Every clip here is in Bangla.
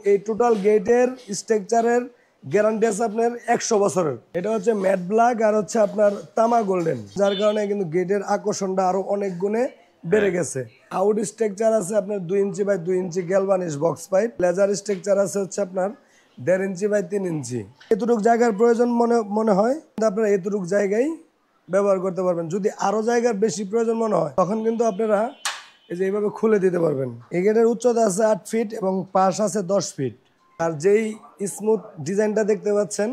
এই টোটাল গেটের স্ট্রাকচারের গ্যারান্টি আছে আপনার 100 বছরের। এটা হচ্ছে ম্যাট ব্ল্যাক আর হচ্ছে আপনার তামা গোল্ডেন, যার কারণে কিন্তু গেটের আকর্ষণটা আরো অনেক গুণে বেড়ে গেছে। আউট স্ট্রাকচার আছে আপনার 2 inch by 2 inch galvanised box pipe. Ledger structure আছে হচ্ছে আপনার 1.5 ইঞ্চি বাই 3 ইঞ্চি। এতটুকু জায়গার প্রয়োজন মনে হয় আপনারা এতটুকু জায়গায় ব্যবহার করতে পারবেন। যদি আরো জায়গার বেশি প্রয়োজন মনে হয় তখন কিন্তু আপনারা এই যে এইভাবে খুলে দিতে পারবেন। এই গেটের উচ্চতা আছে 8 ফিট এবং পাশ আছে 10 ফিট। আর যেই স্মুথ ডিজাইনটা দেখতে পাচ্ছেন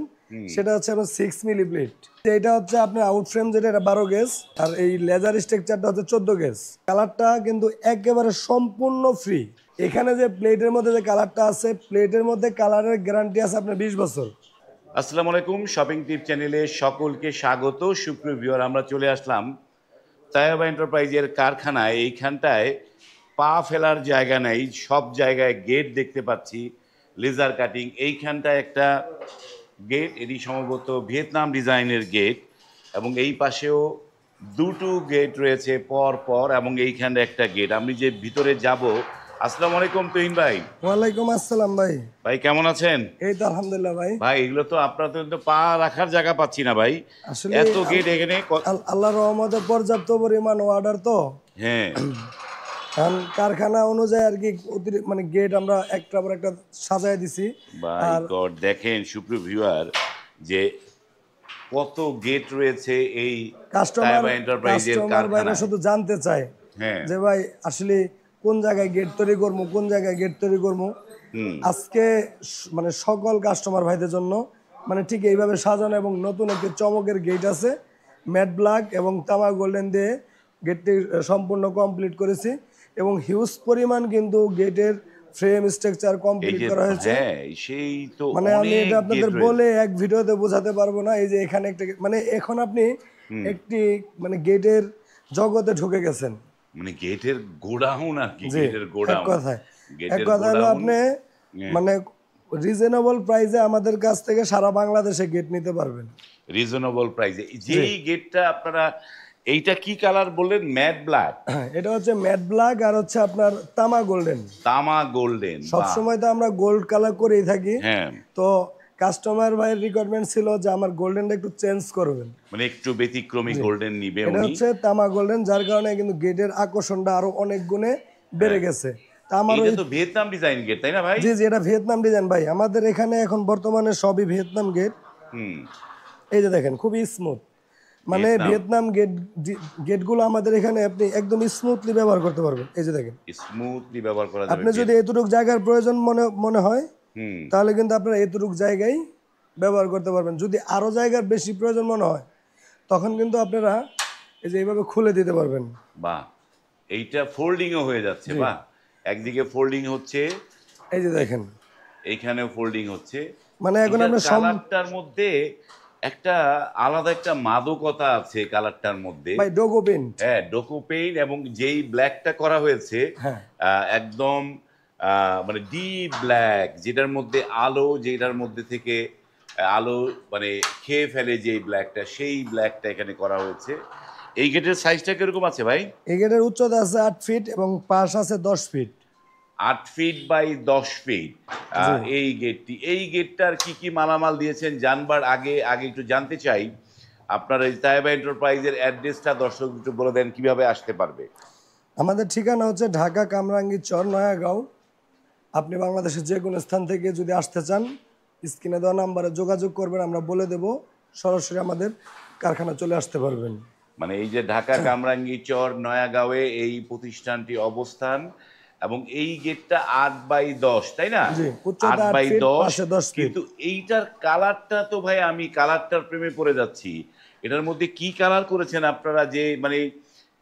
সেটা হচ্ছে আপনার 6 মিলি প্লেট। এটা হচ্ছে আপনার আউট ফ্রেম যেটা, এটা 12 গেজ, আর এই লেজার স্ট্রাকচারটা হচ্ছে 14 গেজ। কালারটা কিন্তু একেবারে সম্পূর্ণ ফ্রি। এখানে যে প্লেটের মধ্যে যে কালারটা আছে, প্লেটের মধ্যে কালারের গ্যারান্টি আছে আপনার 20 বছর। আসসালামু আলাইকুম, শপিং টিপ চ্যানেলে সকলকে স্বাগত। সুপ্রিয় ভিউয়ার, আমরা চলে আসলাম তায়েবা এন্টারপ্রাইজের কারখানায়। এইখানটায় পা ফেলার জায়গা নেই, সব জায়গায় গেট দেখতে পাচ্ছি, লেজার কাটিং। এইখানটায় একটা গেট, এটি সম্ভবত ভিয়েতনাম ডিজাইনের গেট, এবং এই পাশেও দুটো গেট রয়েছে পর পর, এবং এইখানে একটা গেট। আমি যে ভিতরে যাব। আসসালামু আলাইকুম তুহিন ভাই। ওয়ালাইকুম আসসালাম ভাই। ভাই কেমন আছেন? এই তো আলহামদুলিল্লাহ ভাই। ভাই এগুলো তো আপনাদের তো পা রাখার জায়গা পাচ্ছি না ভাই, আসলে এত গেট এখানে। আল্লাহর রহমতে পর্যাপ্ত পরিমাণ অর্ডার তো, হ্যাঁ, কারণ কারখানা অনুযায়ী আর কি মানে গেট আমরা একটা পর একটা সাজায় দিছি। ভাই গড, দেখেন সুপ্রিয় ভিউয়ার যে কত গেট রয়েছে এই তায়েবা এন্টারপ্রাইজের কারখানায়। শুধু জানতে চায় হ্যাঁ, যে ভাই আসলে কোন জায়গায় গেট তৈরি করবো, কোন জায়গায় গেট তৈরি করবো। আজকে মানে সকল কাস্টমার ভাইদের জন্য মানে ঠিক এইভাবে সাজানো এবং নতুন একটি চমকের গেট আছে। ম্যাট ব্ল্যাক এবং তামা গোল্ডেন দিয়ে গেটটি সম্পূর্ণ কমপ্লিট করেছি, এবং হিউজ পরিমাণ কিন্তু গেটের ফ্রেম স্ট্রাকচার কমপ্লিট করা হয়েছে। হ্যাঁ, সেই তো মানে আমি এটা আপনাদের বলে এক ভিডিওতে বোঝাতে পারবো না। এই যে এখানে একটা মানে এখন আপনি একটি মানে গেটের জগতে ঢুকে গেছেন, মানে গেটের গোডাউন আর কি। গেটের গোডাউন, এক কথা হলো আপনি মানে রিজনেবল প্রাইসে আমাদের কাছ থেকে সারা বাংলাদেশে গেট নিতে পারবেন। রিজনেবল প্রাইসে যেই গেটটা আপনারা, এইটা কি কালার বললেন? Matte black. এটা হচ্ছে ম্যাট ব্ল্যাক আর হচ্ছে আপনার তামা গোল্ডেন। তামা গোল্ডেন, সবসময় তো আমরা গোল্ড কালার করেই থাকি। হ্যাঁ, তো কাস্টমার ভাইয়ের রিকোয়ারমেন্ট ছিল যে আমার গোল্ডেনটা একটু চেঞ্জ করবেন, মানে একটু ব্যতিক্রমী গোল্ডেন নিবে এটা উনি। হচ্ছে তামা গোল্ডেন, যার কারণে কিন্তু গেটের আকর্ষণটা আরো অনেক গুণে বেড়ে গেছে। এটা তো ভিয়েতনাম ডিজাইন গেট, তাই না ভাই? জি জি, এটা ভিয়েতনাম ডিজাইন ভাই। আমাদের এখানে এখন বর্তমানে সবই ভিয়েতনাম গেট। এই যে দেখেন খুবই স্মুথ, মানে ভিয়েতনাম গেটগুলো আমাদের এখানে আপনি একদম স্মুথলি ব্যবহার করতে পারবেন। এই যে দেখেন স্মুথলি ব্যবহার করা যাবে। আপনি যদি এতটুকু জায়গার প্রয়োজন মনে হয় তাহলে কিন্তু আপনারা এতটুকু জায়গায় ব্যবহার করতে পারবেন। যদি আরো জায়গার বেশি প্রয়োজন মনে হয় তখন কিন্তু আপনারা এই যে এইভাবে খুলে দিতে পারবেন। বাহ, এইটা ফোল্ডিংও হয়ে যাচ্ছে। বাহ, একদিকে ফোল্ডিং হচ্ছে, এই যে দেখেন এইখানেও ফোল্ডিং হচ্ছে। মানে এখন আপনার কালারটার মধ্যে একটা আলাদা একটা মাদকতা আছে কালারটার মধ্যে ভাই, ডোগো পেইন্ট। হ্যাঁ, ডোকো পেইন্ট, এবং যেই ব্ল্যাকটা করা হয়েছে একদম মানে ডিপ ব্ল্যাক, যেটার মধ্যে আলো, যেটার মধ্যে থেকে আলো মানে খেয়ে ফেলে যে ব্ল্যাকটা, সেই ব্ল্যাকটা এখানে করা হয়েছে। এই গেটের সাইজটা কিরকম আছে ভাই? এই গেটের উচ্চতা আছে 8 ফিট এবং পাশ আছে 10 ফিট। 8 ফিট বাই 10 ফিট এই গেটটি। এই গেটটার কি কি মালামাল দিয়েছেন জানবার আগে একটু জানতে চাই আপনার এই তায়েবা এন্টারপ্রাইজের অ্যাড্রেসটা দর্শক একটু বলে দেন কিভাবে আসতে পারবে। আমাদের ঠিকানা হচ্ছে ঢাকা কামরাঙ্গীর চর, নয়াগাঁও। আপনি বাংলাদেশের যে কোনো স্থান থেকে যদি আসতে চান স্ক্রিনে দেওয়া নাম্বারে যোগাযোগ করবেন, আমরা বলে দেব, সরাসরি আমাদের কারখানা চলে আসতে পারবেন। মানে এই যে ঢাকা কামরাঙ্গীর চর, নয়াগাঁওয়ে এই প্রতিষ্ঠানটি অবস্থান, এবং এই গেটটা 8 বাই 10, তাই না? 8 বাই 10। কিন্তু এইটার কালারটা তো ভাই, আমি কালারটার প্রেমে পড়ে যাচ্ছি। এটার মধ্যে কি কালার করেছেন আপনারা যে মানে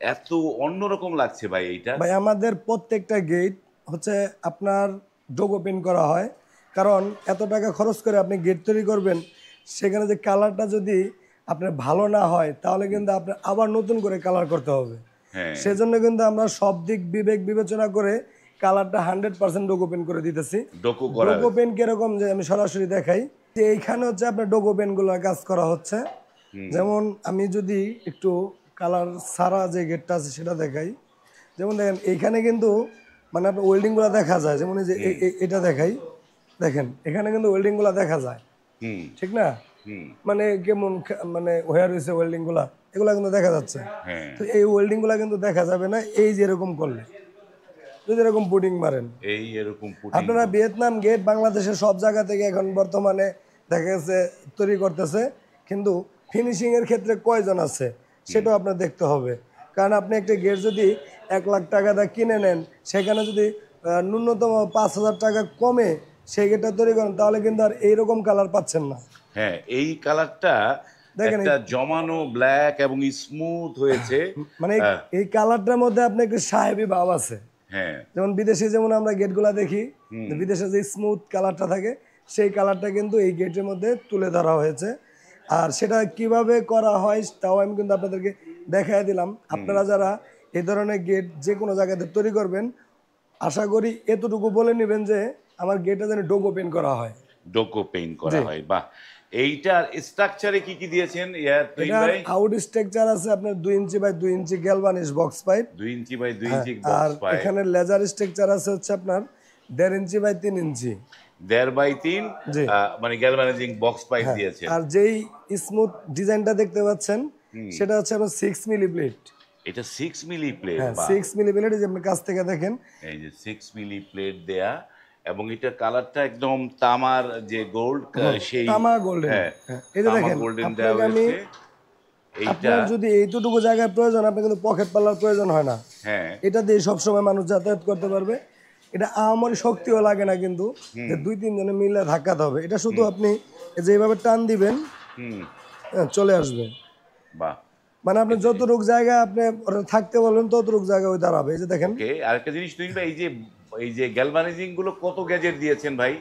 এত অন্যরকম লাগছে ভাই? এইটা ভাই আমাদের প্রত্যেকটা গেট হচ্ছে আপনার ডোগো পেইন্ট করা হয়, কারণ এত টাকা খরচ করে আপনি গেট তৈরি করবেন, সেখানে যে কালারটা যদি আপনার ভালো না হয় তাহলে কিন্তু আপনার আবার নতুন করে কালার করতে হবে। সেজন্য কিন্তু আমরা সব দিক বিবেক বিবেচনা করে কালারটা 100% ডোগো পেইন্ট করে দিতেছি। ডোগো পেইন্ট কিরকম যে আমি সরাসরি দেখাই, যে এইখানে হচ্ছে আপনার ডোগো পেইন্ট গুলো কাজ করা হচ্ছে। যেমন আমি যদি একটু কালার সারা যে গেটটা আছে সেটা দেখাই, যেমন দেখেন এইখানে কিন্তু মানে আপনার ওয়েল্ডিং গুলো দেখা যায়। যেমন এই যে এটা দেখাই, দেখেন এখানে কিন্তু ওয়েল্ডিং গুলা দেখা যায়, হুম ঠিক না? হুম মানে কেমন মানে ওয়্যার হয়েছে ওয়েল্ডিং গুলা, এগুলা কিন্তু দেখা যাচ্ছে। হ্যাঁ তো এই ওয়েল্ডিং গুলা কিন্তু দেখা যাবে না এই যে এরকম করলে, যদি এরকম পুডিং মারেন। এই এরকম পুটিং আপনারা ভিয়েতনাম গেট বাংলাদেশের সব জায়গা থেকে এখন বর্তমানে দেখা গেছে তৈরি করতেছে, কিন্তু ফিনিশিং এর ক্ষেত্রে কয়জন আছে সেটাও আপনার দেখতে হবে। কারণ আপনি একটা গেট যদি 1 লাখ টাকা দিয়ে কিনে নেন, সেখানে যদি ন্যূনতম 5,000 টাকা কমে সেই গেটটা তৈরি করেন, তাহলে কিন্তু আর এইরকম কালার পাচ্ছেন না। হ্যাঁ এই কালারটা দেখেন একটা জমানো ব্ল্যাক এবং স্মুথ হয়েছে। মানে এই কালারটার মধ্যে আপনার একটু সাহেবি ভাব আছে। হ্যাঁ যেমন বিদেশে যেমন আমরা গেটগুলা দেখি, যে বিদেশে যে স্মুথ কালারটা থাকে, সেই কালারটা কিন্তু এই গেটের মধ্যে তুলে ধরা হয়েছে। আর সেটা কিভাবে করা হয় তাও আমি কিন্তু আপনাদেরকে দেখাই দিলাম। আপনারা যারা এই ধরনের গেট যে কোনো জায়গাতে তৈরি করবেন, আশা করি এতটুকু বলে নেবেন যে আমার গেটে যেন ডোগো পেন করা হয়। ডোকো পেইন্ট করা হয়। বাহ, এইটার স্ট্রাকচারে কি কি দিয়েছেন তুহিন এটার ভাই? আউট স্ট্রাকচার আছে আপনার 2 inch by 2 inch galvanised box pipe. 2 inch by 2 inch আর বক্স পাইপ, এখানে লেজার স্ট্রাকচার আছে হচ্ছে আপনার 1.5 ইঞ্চি বাই 3 ইঞ্চি। 1.5 বাই 3 জি। মানে গ্যালভানাইজিং বক্স পাইপ দিয়েছেন। আর যেই স্মুথ ডিজাইনটা দেখতে পাচ্ছেন সেটা হচ্ছে আপনার 6 মিলি প্লেট। এটা 6 মিলি প্লেট। হ্যাঁ, বাহ, 6 মিলি প্লেট, যে আপনি কাছ থেকে দেখেন। এই যে 6 মিলি প্লেট দেয়া, এবং এটার কালারটা একদম তামার যে গোল্ড সেই তামা গোল্ডেন। হ্যাঁ এই যে তামা দেখেন, গোল্ডেন দেওয়া আপনাকে আমি হয়েছে এইটা। আপনার যদি এইটুকু জায়গায় প্রয়োজন, আপনার কিন্তু পকেট পাল্লার প্রয়োজন হয় না। হ্যাঁ এটা দিয়ে সবসময় মানুষ যাতায়াত করতে পারবে। এটা আমার শক্তিও লাগে না কিন্তু, যে 2-3 জনে মিলে ধাক্কাতে হবে। এটা শুধু আপনি যেভাবে টান দিবেন, হুম চলে আসবে। বাহ। মানে আপনি যতটুকু জায়গা আপনি থাকতে বলবেন ততটুকু জায়গা ওই দাঁড়াবে। এই যে দেখেন, ওকে, আরেকটা জিনিস তুহিন ভাই, এই যে গ্যালভানাইজিং গুলো কত গেজের দিয়েছেন ভাই?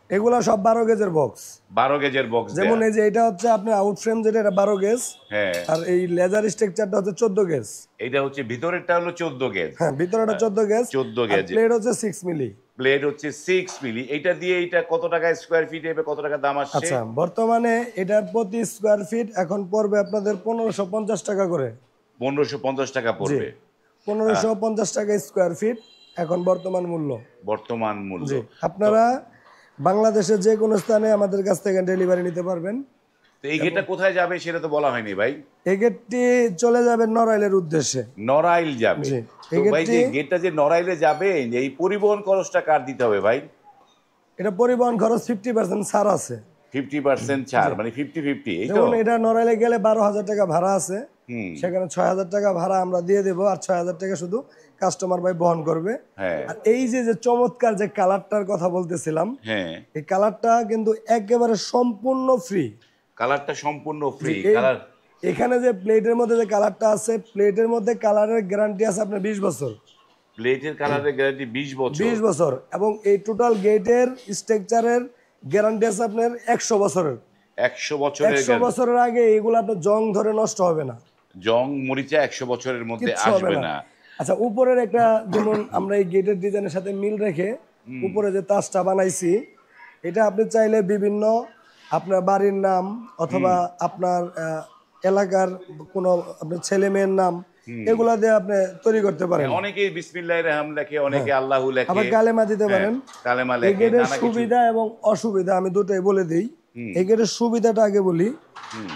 এগুলা সব 12 গেজের বক্স। 12 গেজের বক্স যেমন দেয়া। এই যে এটা হচ্ছে আপনার আউট ফ্রেম, যেটা এটা 12 গেজ। হ্যাঁ আর এই লেজার স্ট্রাকচারটা হচ্ছে 14 গেজ। এটা হচ্ছে ভিতরেরটা হলো 14 গেজ। হ্যাঁ, ভিতরেটা 14 গেজ। 14 গেজ। প্লেট হচ্ছে 6 মিলি। প্লেট হচ্ছে 6 মিলি। এটা দিয়ে এটা কত টাকা স্কয়ার ফিট হবে, কত টাকা দাম আসছে? আচ্ছা, বর্তমানে এটার প্রতি স্কয়ার ফিট এখন পড়বে আপনাদের 1550 টাকা করে। 1550 টাকা পড়বে 1550 টাকা স্কয়ার ফিট এখন বর্তমান মূল্য। বর্তমান মূল্য। জি, আপনারা বাংলাদেশের যে কোনো স্থানে আমাদের কাছ থেকে ডেলিভারি নিতে পারবেন। তো এই গেটটা কোথায় যাবে সেটা তো বলা হয়নি ভাই। এই গেটটি চলে যাবে নড়াইলের উদ্দেশ্যে। নড়াইল যাবে। জি, তো ভাই যে গেটটা যে নড়াইলে যাবে, এই পরিবহন খরচটা কার দিতে হবে ভাই? এটা পরিবহন খরচ 50% ছাড় আছে। 50% ছাড়, মানে 50-50, এই তো? যেমন এটা নড়াইলে গেলে 12,000 টাকা ভাড়া আছে, হুম সেখানে 6,000 টাকা ভাড়া আমরা দিয়ে দেবো, আর 6,000 টাকা শুধু কাস্টমার ভাই বহন করবে। হ্যাঁ আর এই যে যে চমৎকার যে কালারটার কথা বলতেছিলাম, হ্যাঁ, এই কালারটা কিন্তু একেবারে সম্পূর্ণ ফ্রি। কালারটা সম্পূর্ণ ফ্রি। এই- কালার এখানে যে প্লেটের মধ্যে যে কালারটা আছে, প্লেটের মধ্যে কালারের গ্যারান্টি আছে আপনার 20 বছর। প্লেটের কালারের গ্যারান্টি 20 বছর। 20 বছর, এবং এই টোটাল গেটের স্ট্রাকচারের গ্যারান্টি আছে আপনার 100 বছরের। 100 বছরের 100 বছরের আগে এগুলো আপনার জং ধরে নষ্ট হবে না, জং মরিচা 100 বছরের মধ্যে কিচ্ছু হবে আসবে না। না। আচ্ছা, উপরের একটা, যেমন আমরা এই গেটের ডিজাইনের সাথে মিল রেখে উপরে যে তাজটা বানাইছি, এটা আপনি চাইলে বিভিন্ন আপনার বাড়ির নাম অথবা আপনার এলাকার কোনো আপনার ছেলে মেয়ের নাম, এগুলা দিয়ে আপনি তৈরি করতে পারেন। অনেকেই বিসমিল্লাহির রহমান লেখে, অনেকে আল্লাহু লেখে, আবার কালেমা দিতে পারেন। কালেমা এই লেখে, গেটের নানা কিছু। সুবিধা এবং অসুবিধা আমি দুটোই বলে দিই। এই গেটের সুবিধাটা আগে বলি।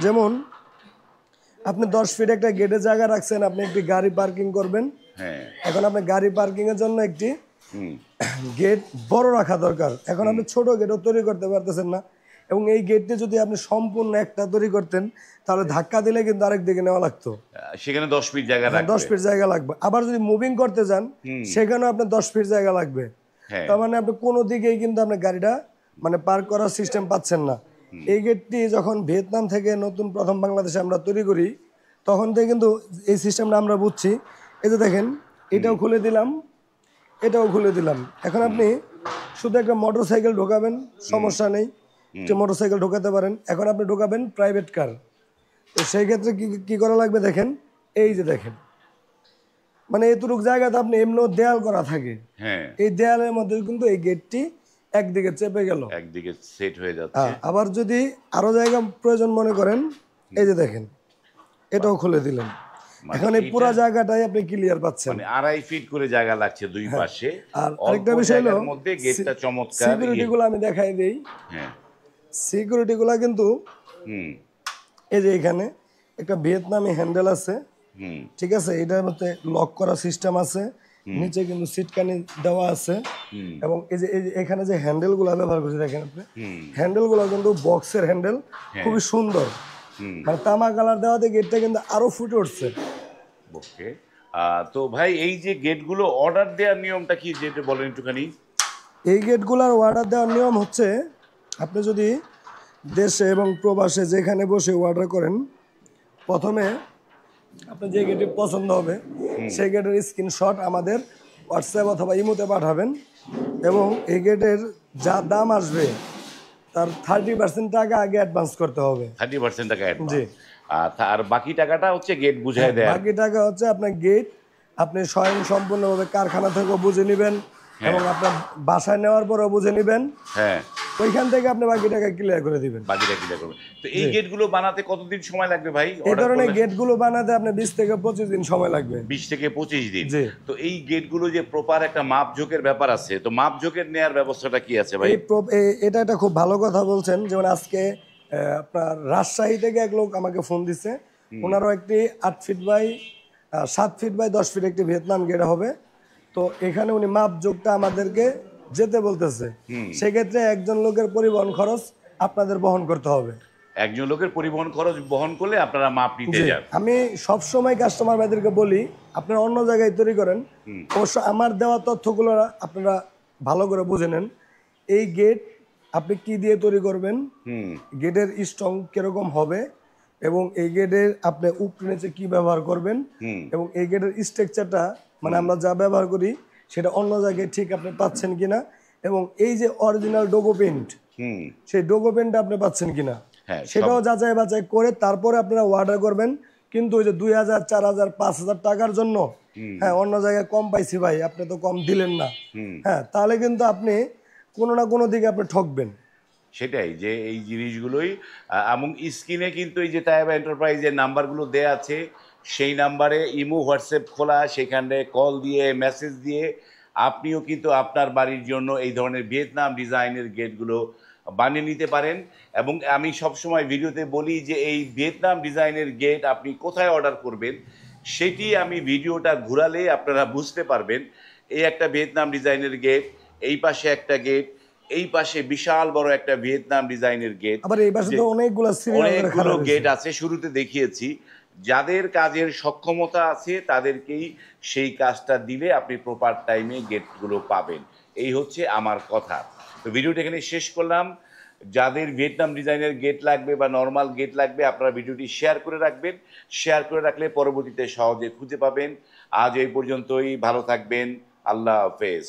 যেমন আপনি 10 ফিট একটা গেটের জায়গা রাখছেন, আপনি একটি গাড়ি পার্কিং করবেন। হ্যাঁ এখন আপনি গাড়ি পার্কিং এর জন্য একটি হুম গেট বড় রাখা দরকার। এখন আপনি ছোট গেটও তৈরি করতে পারতেছেন না, এবং এই গেটটি যদি আপনি সম্পূর্ণ একটা তৈরি করতেন, তাহলে ধাক্কা দিলে কিন্তু আরেক দিকে নেওয়া লাগতো। সেখানে 10 ফিট জায়গা 10 রাখবে। ফিট জায়গা লাগবে। আবার যদি মুভিং করতে যান, সেখানেও আপনার 10 ফিট জায়গা লাগবে। হ্যাঁ তার মানে আপনি কোনো দিকেই কিন্তু আপনার গাড়িটা মানে পার্ক করার সিস্টেম পাচ্ছেন না। এই গেটটি যখন ভিয়েতনাম থেকে নতুন প্রথম বাংলাদেশে আমরা তৈরি করি, তখন থেকে কিন্তু এই সিস্টেমটা আমরা বুঝছি। এই যে দেখেন, এটাও খুলে দিলাম, এটাও খুলে দিলাম। এখন আপনি শুধু একটা মোটর সাইকেল ঢোকাবেন, সমস্যা নেই, একটা মোটর সাইকেল ঢোকাতে পারেন। এখন আপনি ঢোকাবেন প্রাইভেট কার, তো সেই ক্ষেত্রে কি করা লাগবে দেখেন। এই যে দেখেন, মানে এতটুকু জায়গাতে আপনি এমনিও দেয়াল করা থাকে, হ্যাঁ, এই দেয়ালের মধ্যে কিন্তু এই গেটটি একদিকে চেপে গেল। একদিকে সেট হয়ে যাচ্ছে। আবার যদি আরো জায়গা প্রয়োজন মনে করেন, এই যে দেখেন, এটাও খুলে দিলেন। মানে এখন এই পুরো জায়গাটাই আপনি ক্লিয়ার পাচ্ছেন। মানে 2.5 ফিট করে জায়গা লাগছে দুই পাশে। আর অল্প আরেকটা বিষয় হলো জায়গার মধ্যে গেটটা চমৎকার। সিকিউরিটি গুলো আমি দেখাই দেই। হ্যাঁ। সিকিউরিটি গুলা কিন্তু হুম এই যে এখানে একটা ভিয়েতনামি হ্যান্ডেল আছে, হুম ঠিক আছে, এটার মধ্যে লক করা সিস্টেম আছে, নিচে কিন্তু সিটকানি দেওয়া আছে, এবং এই যে এখানে যে হ্যান্ডেল গুলা ব্যবহার করছে দেখেন আপনি, হ্যান্ডেল গুলো কিন্তু বক্সের হ্যান্ডেল, খুবই সুন্দর, মানে তামা কালার দেওয়াতে গেটটা কিন্তু আরো ফুটে উঠছে। ওকে। তো ভাই এই যে গেটগুলো অর্ডার দেওয়ার নিয়মটা কি, যেটা বলেন একটুখানি। এই গেটগুলোর অর্ডার দেওয়ার নিয়ম হচ্ছে, আপনি যদি দেশে এবং প্রবাসে যেখানে বসে অর্ডার করেন, প্রথমে আপনার যে গেটটি পছন্দ হবে সেই গেটের স্ক্রিনশট আমাদের হোয়াটসঅ্যাপ অথবা ইমোতে পাঠাবেন, এবং এই গেটের যা দাম আসবে তার 30% টাকা আগে অ্যাডভান্স করতে হবে। 30% টাকা অ্যাডভান্স। জি। আর বাকি টাকাটা হচ্ছে গেট বুঝাই দেয়। বাকি টাকা হচ্ছে আপনার গেট আপনি স্বয়ং সম্পূর্ণভাবে কারখানা থেকেও বুঝে নেবেন, এবং আপনার বাসায় নেওয়ার পরেও বুঝে নেবেন, হ্যাঁ, ওইখান থেকে আপনি বাকি টাকা ক্লিয়ার করে দিবেন। বাকিটা ক্লিয়ার করবেন। তো এই গেটগুলো বানাতে কতদিন সময় লাগবে ভাই? এই ধরনের গেটগুলো বানাতে আপনি 20 থেকে 25 দিন সময় লাগবে। 20 থেকে 25 দিন। জি। তো এই গেটগুলো যে প্রপার একটা মাপঝোকের ব্যাপার আছে, তো মাপঝোকের নেয়ার ব্যবস্থাটা কি আছে ভাই? এটা একটা খুব ভালো কথা বলছেন। যেমন আজকে আপনার রাজশাহী থেকে এক লোক আমাকে ফোন দিছে, ওনারও একটি 8 feet by 7 feet by 10 feet একটি ভিয়েতনাম গেট হবে। তো এখানে উনি মাপঝোকটা আমাদেরকে যেতে বলতেছে, সেক্ষেত্রে একজন লোকের পরিবহন খরচ আপনাদের বহন করতে হবে। একজন লোকের পরিবহন খরচ বহন করলে আপনারা মাপ নিতে যান। আমি সবসময় কাস্টমার ভাইদেরকে বলি, আপনারা অন্য জায়গায় তৈরি করেন, অবশ্য আমার দেওয়া তথ্যগুলো আপনারা ভালো করে বুঝে নেন। এই গেট আপনি কি দিয়ে তৈরি করবেন, গেটের স্ট্রং কিরকম হবে, এবং এই গেটের আপনি উপরে নিচে কি ব্যবহার করবেন, এবং এই গেটের স্ট্রাকচারটা মানে আমরা যা ব্যবহার করি সেটা অন্য জায়গায় ঠিক আপনি পাচ্ছেন কিনা, এবং এই যে অরিজিনাল ডোগো পেইন্ট, সেই ডোগো পেইন্টটা আপনি পাচ্ছেন কিনা, সেটাও যাচাই বাছাই করে তারপরে আপনারা অর্ডার করবেন। কিন্তু ওই যে 2000, 4000, 5000 টাকার জন্য হ্যাঁ অন্য জায়গায় কম পাইছি ভাই, আপনি তো কম দিলেন না, হ্যাঁ, তাহলে কিন্তু আপনি কোনো না কোনো দিকে আপনি ঠকবেন। সেটাই, যে এই জিনিসগুলোই এবং স্ক্রিনে কিন্তু এই যে তায়েবা এন্টারপ্রাইজের নাম্বারগুলো দেয়া আছে, সেই নাম্বারে ইমো হোয়াটসঅ্যাপ খোলা, সেখানে কল দিয়ে মেসেজ দিয়ে আপনিও কিন্তু আপনার বাড়ির জন্য এই ধরনের ভিয়েতনাম ডিজাইনের গেটগুলো বানিয়ে নিতে পারেন। এবং আমি সবসময় ভিডিওতে বলি যে এই ভিয়েতনাম ডিজাইনের গেট আপনি কোথায় অর্ডার করবেন, সেটি আমি ভিডিওটা ঘুরালে আপনারা বুঝতে পারবেন। এই একটা ভিয়েতনাম ডিজাইনের গেট, এই পাশে একটা গেট, এই পাশে বিশাল বড় একটা ভিয়েতনাম ডিজাইনের গেট, আবার এই পাশে তো অনেকগুলো গেট আছে। শুরুতে দেখিয়েছি, যাদের কাজের সক্ষমতা আছে তাদেরকেই সেই কাজটা দিলে আপনি প্রপার টাইমে গেটগুলো পাবেন। এই হচ্ছে আমার কথা। তো ভিডিওটা এখানে শেষ করলাম। যাদের ভিয়েতনাম ডিজাইনের গেট লাগবে বা নর্মাল গেট লাগবে, আপনারা ভিডিওটি শেয়ার করে রাখবেন। শেয়ার করে রাখলে পরবর্তীতে সহজে খুঁজে পাবেন। আজ এই পর্যন্তই, ভালো থাকবেন, আল্লাহ হাফেজ।